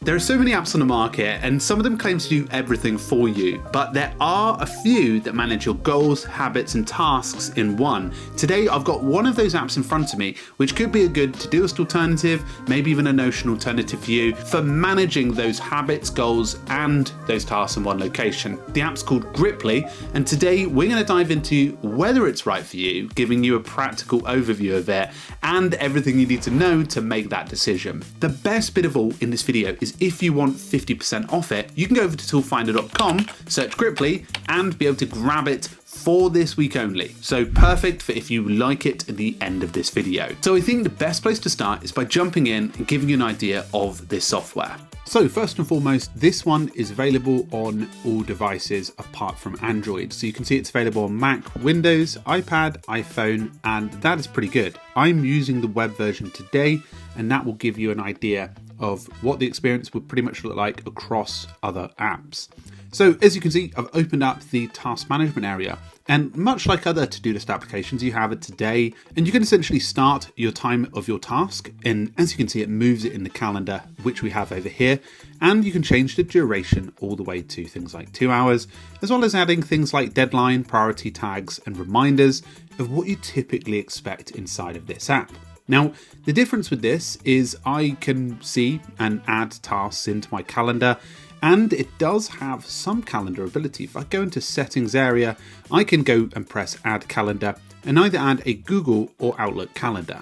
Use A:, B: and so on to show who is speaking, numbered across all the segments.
A: There are so many apps on the market, and some of them claim to do everything for you, but there are a few that manage your goals, habits, and tasks in one. Today, I've got one of those apps in front of me, which could be a good Todoist alternative, maybe even a Notion alternative for you, for managing those habits, goals, and those tasks in one location. The app's called Griply, and today we're going to dive into whether it's right for you, giving you a practical overview of it, and everything you need to know to make that decision. The best bit of all in this video is if you want 50% off it, you can go over to toolfinder.com, search Griply, and be able to grab it for this week only. So perfect for if you like it at the end of this video. So I think the best place to start is by jumping in and giving you an idea of this software. So first and foremost, this one is available on all devices apart from Android. So you can see it's available on Mac, Windows, iPad, iPhone, and that is pretty good. I'm using the web version today, and that will give you an idea of what the experience would pretty much look like across other apps. So as you can see, I've opened up the task management area, and much like other Todoist applications, you have it today, and you can essentially start your time of your task, and as you can see, it moves it in the calendar, which we have over here, and you can change the duration all the way to things like 2 hours, as well as adding things like deadline, priority tags, and reminders of what you typically expect inside of this app. Now, the difference with this is I can see and add tasks into my calendar, and it does have some calendar ability. If I go into settings area, I can go and press add calendar and either add a Google or Outlook calendar.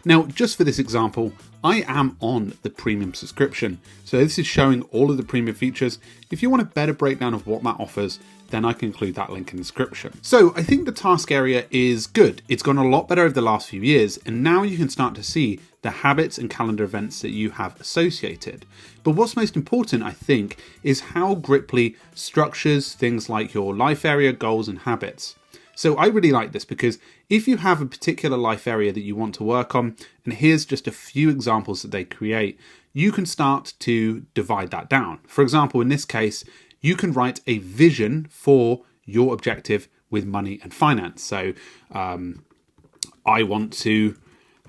A: Now, just for this example, I am on the premium subscription. So this is showing all of the premium features. If you want a better breakdown of what that offers, then I can include that link in the description. So I think the task area is good. It's gone a lot better over the last few years, and now you can start to see the habits and calendar events that you have associated. But what's most important, I think, is how Griply structures things like your life area, goals, and habits. So I really like this because if you have a particular life area that you want to work on, and here's just a few examples that they create, you can start to divide that down. For example, in this case, you can write a vision for your objective with money and finance. So I want to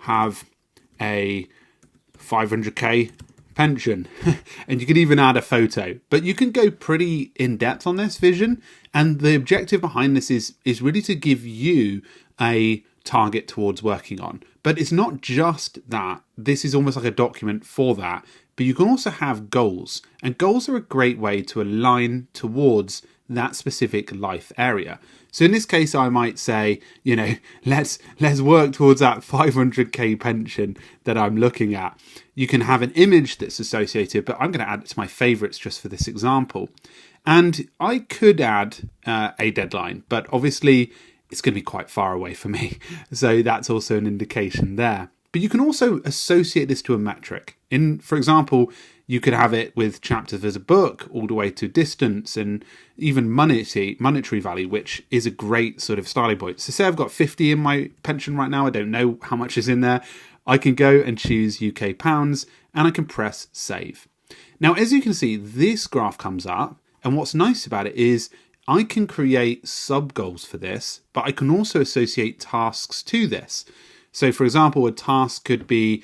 A: have a 500k pension, and you can even add a photo, but you can go pretty in depth on this vision, and the objective behind this is really to give you a target towards working on. But it's not just that. This is almost like a document for that, but you can also have goals, and goals are a great way to align towards that specific life area. So in this case, I might say, let's work towards that 500k pension that I'm looking at. You can have an image that's associated, but I'm going to add it to my favorites just for this example. And I could add a deadline, but obviously it's going to be quite far away for me. So that's also an indication there. But you can also associate this to a metric. For example, you could have it with chapters as a book all the way to distance and even monetary value, which is a great sort of starting point. So say I've got 50 in my pension right now. I don't know how much is in there. I can go and choose UK pounds and I can press save. Now, as you can see, this graph comes up. And what's nice about it is I can create sub goals for this, but I can also associate tasks to this. So for example, a task could be,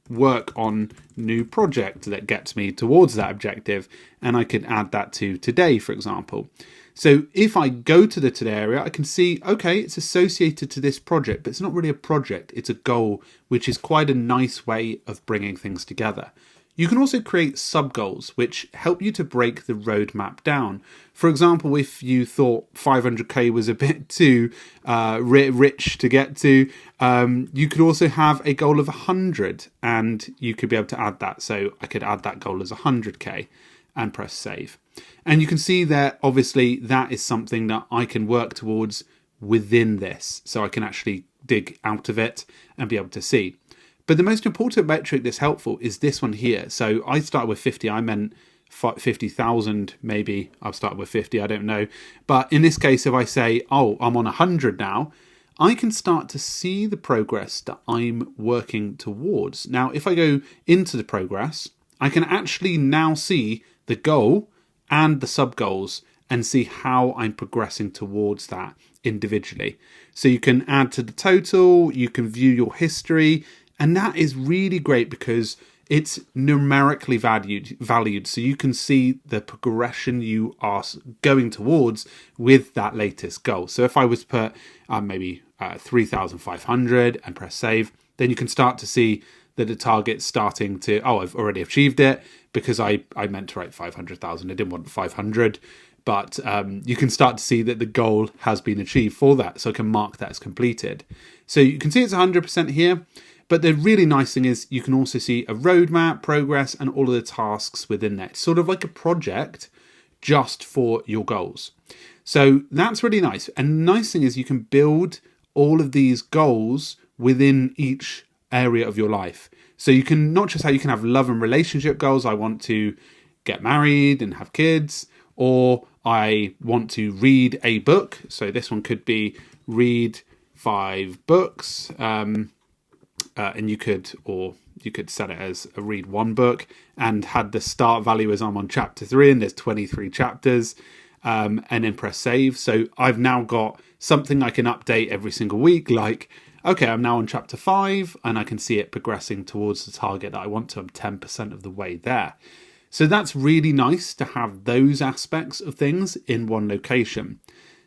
A: work on new project that gets me towards that objective, and I could add that to today, for example. So if I go to the today area, I can see, okay, it's associated to this project, but it's not really a project, it's a goal, which is quite a nice way of bringing things together. You can also create sub-goals, which help you to break the roadmap down. For example, if you thought 500k was a bit too rich to get to, you could also have a goal of 100, and you could be able to add that. So I could add that goal as 100k and press save. And you can see that obviously that is something that I can work towards within this. So I can actually dig out of it and be able to see. But the most important metric that's helpful is this one here. So I started with 50. I meant 50,000, maybe. I've started with 50. I don't know. But in this case, if I say, oh, I'm on 100 now, I can start to see the progress that I'm working towards. Now, if I go into the progress, I can actually now see the goal and the sub goals and see how I'm progressing towards that individually. So you can add to the total, you can view your history, and that is really great because it's numerically valued, so you can see the progression you are going towards with that latest goal. So if I was to put maybe 3,500 and press save, then you can start to see that the target's starting to, I've already achieved it, because I meant to write 500,000. I didn't want 500, but you can start to see that the goal has been achieved for that, so I can mark that as completed. So you can see it's 100% here. But the really nice thing is you can also see a roadmap, progress, and all of the tasks within that. It's sort of like a project just for your goals. So that's really nice. And the nice thing is you can build all of these goals within each area of your life. So you can not just you can have love and relationship goals. I want to get married and have kids, or I want to read a book. So this one could be read 5 books. And you could set it as a read 1 book, and had the start value as I'm on chapter 3 and there's 23 chapters, and then press save. So I've now got something I can update every single week, like, okay, I'm now on chapter 5 and I can see it progressing towards the target that I want to. I'm 10% of the way there. So that's really nice to have those aspects of things in one location.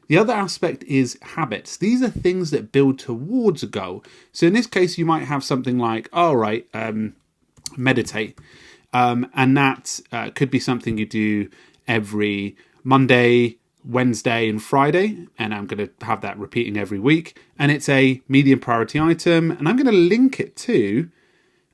A: The other aspect is habits. These are things that build towards a goal. So in this case, you might have something like, meditate. And that could be something you do every Monday, Wednesday, and Friday. And I'm going to have that repeating every week. And it's a medium priority item. And I'm going to link it to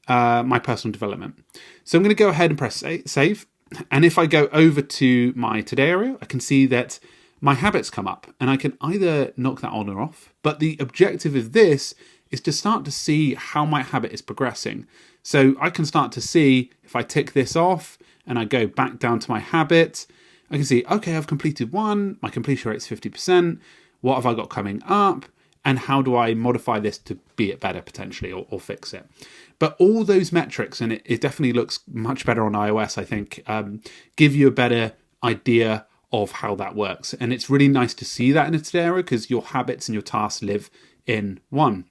A: my personal development. So I'm going to go ahead and press save. And if I go over to my today area, I can see that my habits come up, and I can either knock that on or off. But the objective of this is to start to see how my habit is progressing. So I can start to see, if I tick this off and I go back down to my habit, I can see, okay, I've completed 1, my completion rate's 50%, what have I got coming up, and how do I modify this to be it better potentially, or fix it. But all those metrics, and it definitely looks much better on iOS, I think, give you a better idea of how that works. And it's really nice to see that in a Today area, because your habits and your tasks live in one.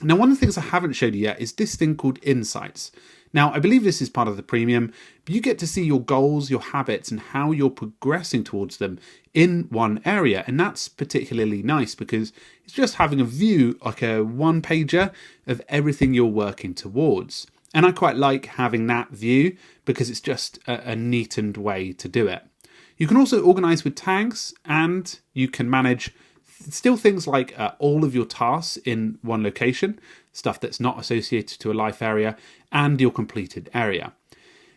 A: Now, one of the things I haven't showed you yet is this thing called Insights. Now, I believe this is part of the premium, but you get to see your goals, your habits, and how you're progressing towards them in one area. And that's particularly nice because it's just having a view, like a one-pager of everything you're working towards. And I quite like having that view because it's just a neatened way to do it. You can also organize with tags, and you can manage still things like all of your tasks in one location, stuff that's not associated to a life area, and your completed area.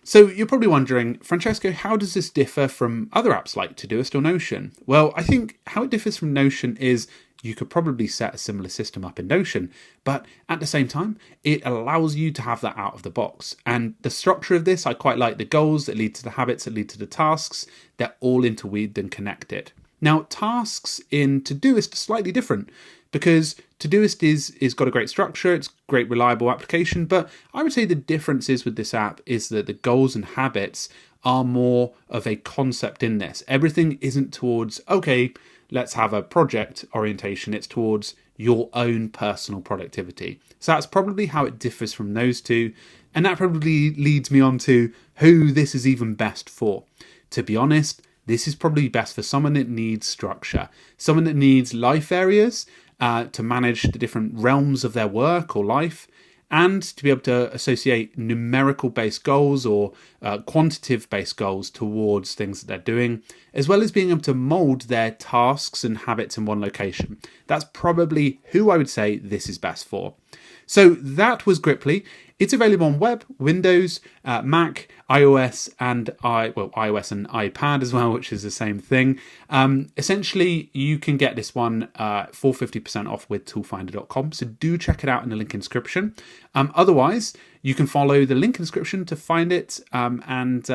A: So you're probably wondering, Francesco, how does this differ from other apps like Todoist or Notion? Well, I think how it differs from Notion is you could probably set a similar system up in Notion, but at the same time, it allows you to have that out of the box. And the structure of this, I quite like the goals that lead to the habits that lead to the tasks. They're all interweaved and connected. Now, tasks in Todoist are slightly different because Todoist is got a great structure, it's great reliable application, but I would say the difference is with this app is that the goals and habits are more of a concept in this. Everything isn't towards, okay, let's have a project orientation. It's towards your own personal productivity. So that's probably how it differs from those two. And that probably leads me on to who this is even best for. To be honest, this is probably best for someone that needs structure, someone that needs life areas to manage the different realms of their work or life, and to be able to associate numerical-based goals or quantitative-based goals towards things that they're doing, as well as being able to mold their tasks and habits in one location. That's probably who I would say this is best for. So that was Griply. It's available on web, Windows, Mac, iOS, and iOS and iPad as well, which is the same thing. Essentially, you can get this one for 50% off with toolfinder.com. So do check it out in the link in description. Otherwise, you can follow the link in description to find it and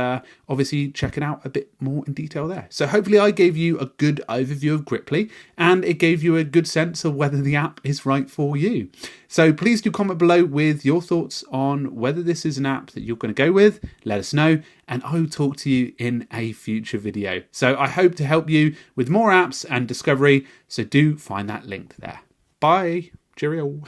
A: obviously check it out a bit more in detail there. So hopefully I gave you a good overview of Griply and it gave you a good sense of whether the app is right for you. So please do comment below with your thoughts on whether this is an app that you're going to go with. Let us know, and I will talk to you in a future video. So I hope to help you with more apps and discovery. So do find that link there. Bye. Cheerio.